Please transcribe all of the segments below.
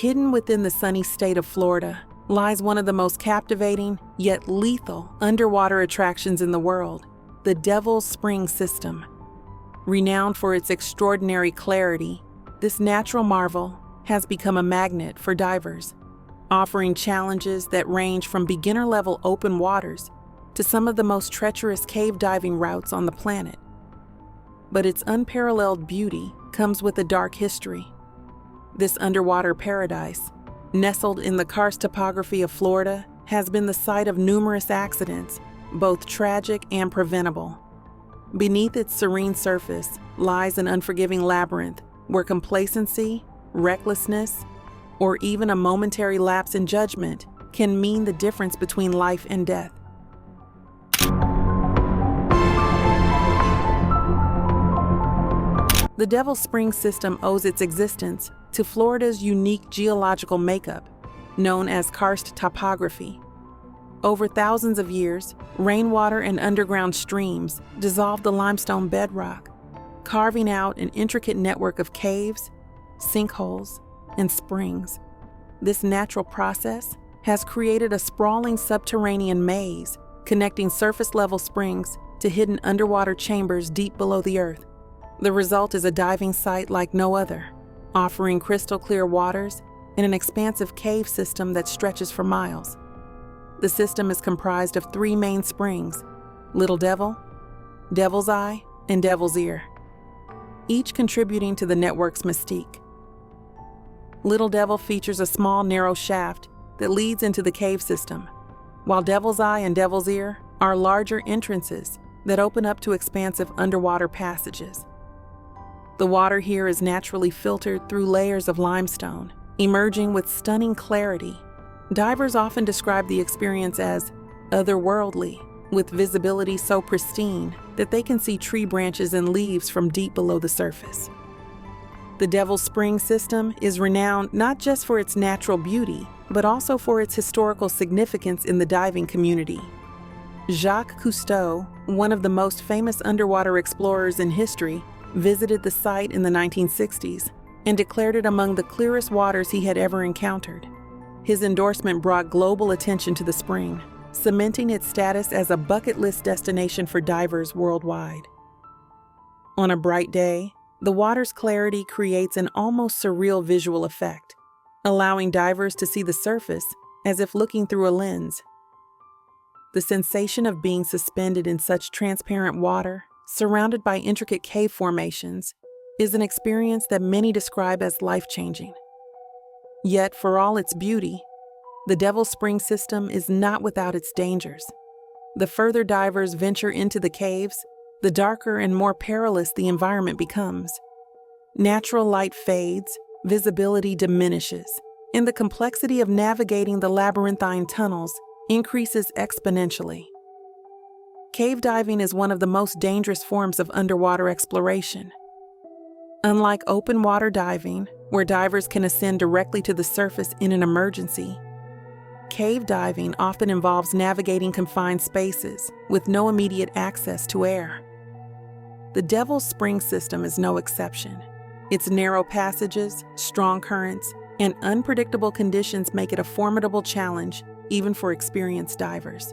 Hidden within the sunny state of Florida lies one of the most captivating yet lethal underwater attractions in the world, the Devil's Spring System. Renowned for its extraordinary clarity, this natural marvel has become a magnet for divers, offering challenges that range from beginner-level open waters to some of the most treacherous cave diving routes on the planet. But its unparalleled beauty comes with a dark history. This underwater paradise, nestled in the karst topography of Florida, has been the site of numerous accidents, both tragic and preventable. Beneath its serene surface lies an unforgiving labyrinth where complacency, recklessness, or even a momentary lapse in judgment can mean the difference between life and death. The Devil's Spring System owes its existence to Florida's unique geological makeup, known as karst topography. Over thousands of years, rainwater and underground streams dissolved the limestone bedrock, carving out an intricate network of caves, sinkholes, and springs. This natural process has created a sprawling subterranean maze connecting surface-level springs to hidden underwater chambers deep below the earth. The result is a diving site like no other, offering crystal-clear waters and an expansive cave system that stretches for miles. The system is comprised of 3 main springs: Little Devil, Devil's Eye, and Devil's Ear, each contributing to the network's mystique. Little Devil features a small, narrow shaft that leads into the cave system, while Devil's Eye and Devil's Ear are larger entrances that open up to expansive underwater passages. The water here is naturally filtered through layers of limestone, emerging with stunning clarity. Divers often describe the experience as otherworldly, with visibility so pristine that they can see tree branches and leaves from deep below the surface. The Devil's Spring System is renowned not just for its natural beauty, but also for its historical significance in the diving community. Jacques Cousteau, one of the most famous underwater explorers in history, visited the site in the 1960s and declared it among the clearest waters he had ever encountered. His endorsement brought global attention to the spring, cementing its status as a bucket list destination for divers worldwide. On a bright day, the water's clarity creates an almost surreal visual effect, allowing divers to see the surface as if looking through a lens. The sensation of being suspended in such transparent water, surrounded by intricate cave formations, is an experience that many describe as life-changing. Yet, for all its beauty, the Devil's Spring System is not without its dangers. The further divers venture into the caves, the darker and more perilous the environment becomes. Natural light fades, visibility diminishes, and the complexity of navigating the labyrinthine tunnels increases exponentially. Cave diving is one of the most dangerous forms of underwater exploration. Unlike open water diving, where divers can ascend directly to the surface in an emergency, cave diving often involves navigating confined spaces with no immediate access to air. The Devil's Spring System is no exception. Its narrow passages, strong currents, and unpredictable conditions make it a formidable challenge even for experienced divers.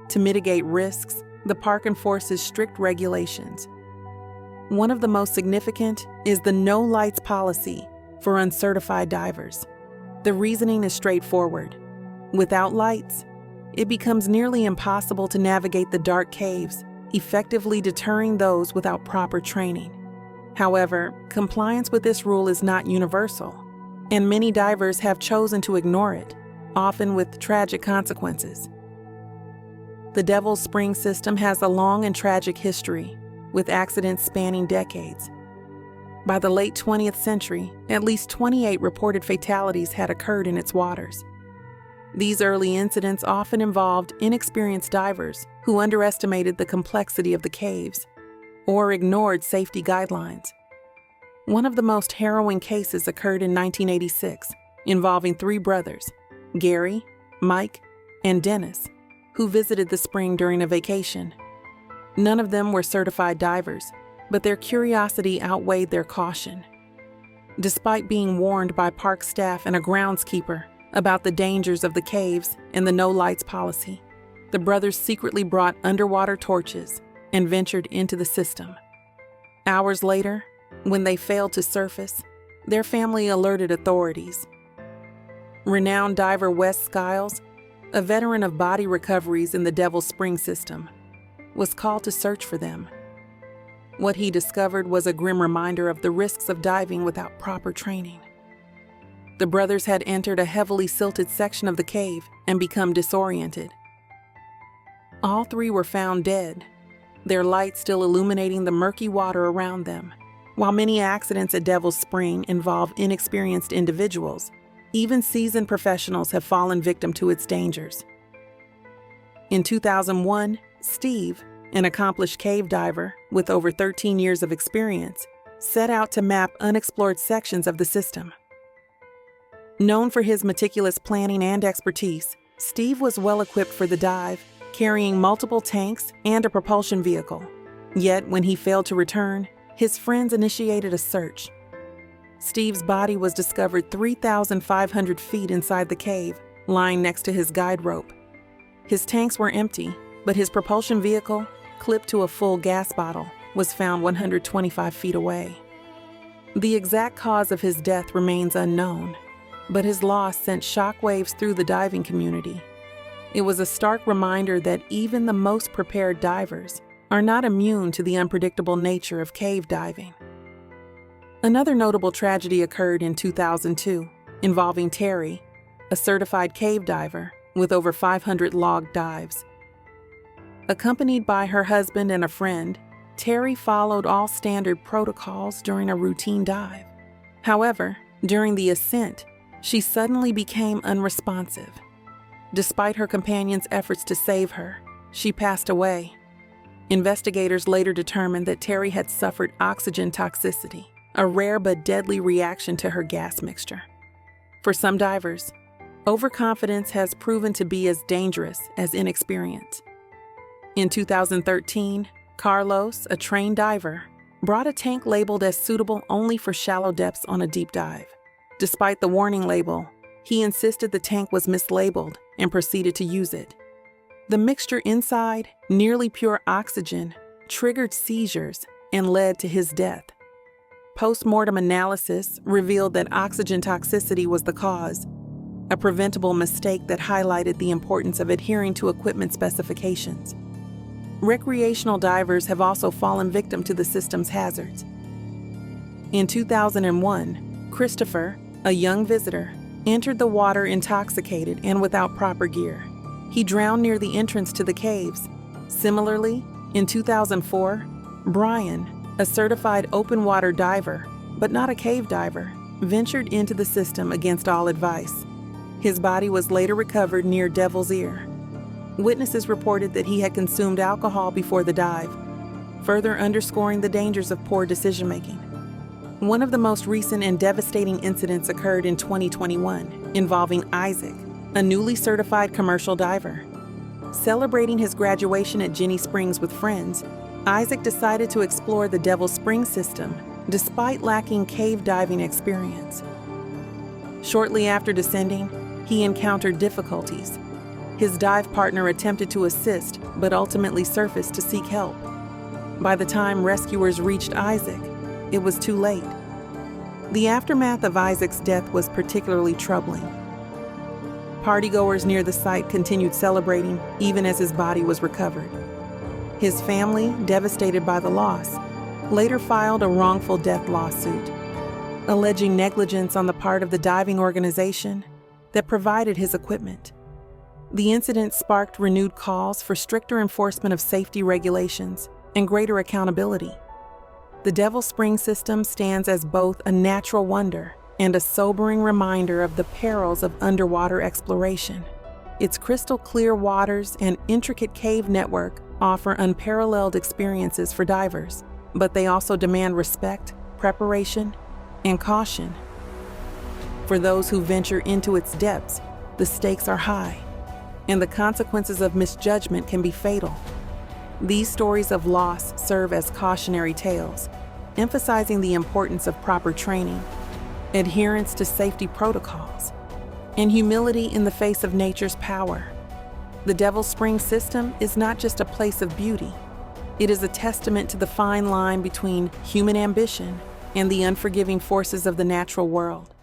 To mitigate risks, the park enforces strict regulations. One of the most significant is the no lights policy for uncertified divers. The reasoning is straightforward. Without lights, it becomes nearly impossible to navigate the dark caves, effectively deterring those without proper training. However, compliance with this rule is not universal, and many divers have chosen to ignore it, often with tragic consequences. The Devil's Spring System has a long and tragic history, with accidents spanning decades. By the late 20th century, at least 28 reported fatalities had occurred in its waters. These early incidents often involved inexperienced divers who underestimated the complexity of the caves or ignored safety guidelines. One of the most harrowing cases occurred in 1986, involving 3 brothers, Gary, Mike, and Dennis, who visited the spring during a vacation. None of them were certified divers, but their curiosity outweighed their caution. Despite being warned by park staff and a groundskeeper about the dangers of the caves and the no-lights policy, the brothers secretly brought underwater torches and ventured into the system. Hours later, when they failed to surface, their family alerted authorities. Renowned diver Wes Skiles, a veteran of body recoveries in the Devil's Spring system, was called to search for them. What he discovered was a grim reminder of the risks of diving without proper training. The brothers had entered a heavily silted section of the cave and become disoriented. All three were found dead, their light still illuminating the murky water around them. While many accidents at Devil's Spring involve inexperienced individuals, even seasoned professionals have fallen victim to its dangers. In 2001, Steve, an accomplished cave diver with over 13 years of experience, set out to map unexplored sections of the system. Known for his meticulous planning and expertise, Steve was well equipped for the dive, carrying multiple tanks and a propulsion vehicle. Yet, when he failed to return, his friends initiated a search. Steve's body was discovered 3,500 feet inside the cave, lying next to his guide rope. His tanks were empty, but his propulsion vehicle, clipped to a full gas bottle, was found 125 feet away. The exact cause of his death remains unknown, but his loss sent shockwaves through the diving community. It was a stark reminder that even the most prepared divers are not immune to the unpredictable nature of cave diving. Another notable tragedy occurred in 2002, involving Terry, a certified cave diver with over 500 logged dives. Accompanied by her husband and a friend, Terry followed all standard protocols during a routine dive. However, during the ascent, she suddenly became unresponsive. Despite her companion's efforts to save her, she passed away. Investigators later determined that Terry had suffered oxygen toxicity, a rare but deadly reaction to her gas mixture. For some divers, overconfidence has proven to be as dangerous as inexperience. In 2013, Carlos, a trained diver, brought a tank labeled as suitable only for shallow depths on a deep dive. Despite the warning label, he insisted the tank was mislabeled and proceeded to use it. The mixture inside, nearly pure oxygen, triggered seizures and led to his death. Post-mortem analysis revealed that oxygen toxicity was the cause, a preventable mistake that highlighted the importance of adhering to equipment specifications. Recreational divers have also fallen victim to the system's hazards. In 2001, Christopher, a young visitor, entered the water intoxicated and without proper gear. He drowned near the entrance to the caves. Similarly, in 2004, Brian, a certified open water diver, but not a cave diver, ventured into the system against all advice. His body was later recovered near Devil's Ear. Witnesses reported that he had consumed alcohol before the dive, further underscoring the dangers of poor decision-making. One of the most recent and devastating incidents occurred in 2021, involving Isaac, a newly certified commercial diver. Celebrating his graduation at Jenny Springs with friends, Isaac decided to explore the Devil's Spring system, despite lacking cave diving experience. Shortly after descending, he encountered difficulties. His dive partner attempted to assist, but ultimately surfaced to seek help. By the time rescuers reached Isaac, it was too late. The aftermath of Isaac's death was particularly troubling. Partygoers near the site continued celebrating even as his body was recovered. His family, devastated by the loss, later filed a wrongful death lawsuit, alleging negligence on the part of the diving organization that provided his equipment. The incident sparked renewed calls for stricter enforcement of safety regulations and greater accountability. The Devil's Spring system stands as both a natural wonder and a sobering reminder of the perils of underwater exploration. Its crystal clear waters and intricate cave network offer unparalleled experiences for divers, but they also demand respect, preparation, and caution. For those who venture into its depths, the stakes are high, and the consequences of misjudgment can be fatal. These stories of loss serve as cautionary tales, emphasizing the importance of proper training, adherence to safety protocols, and humility in the face of nature's power. The Devil's Spring system is not just a place of beauty. It is a testament to the fine line between human ambition and the unforgiving forces of the natural world.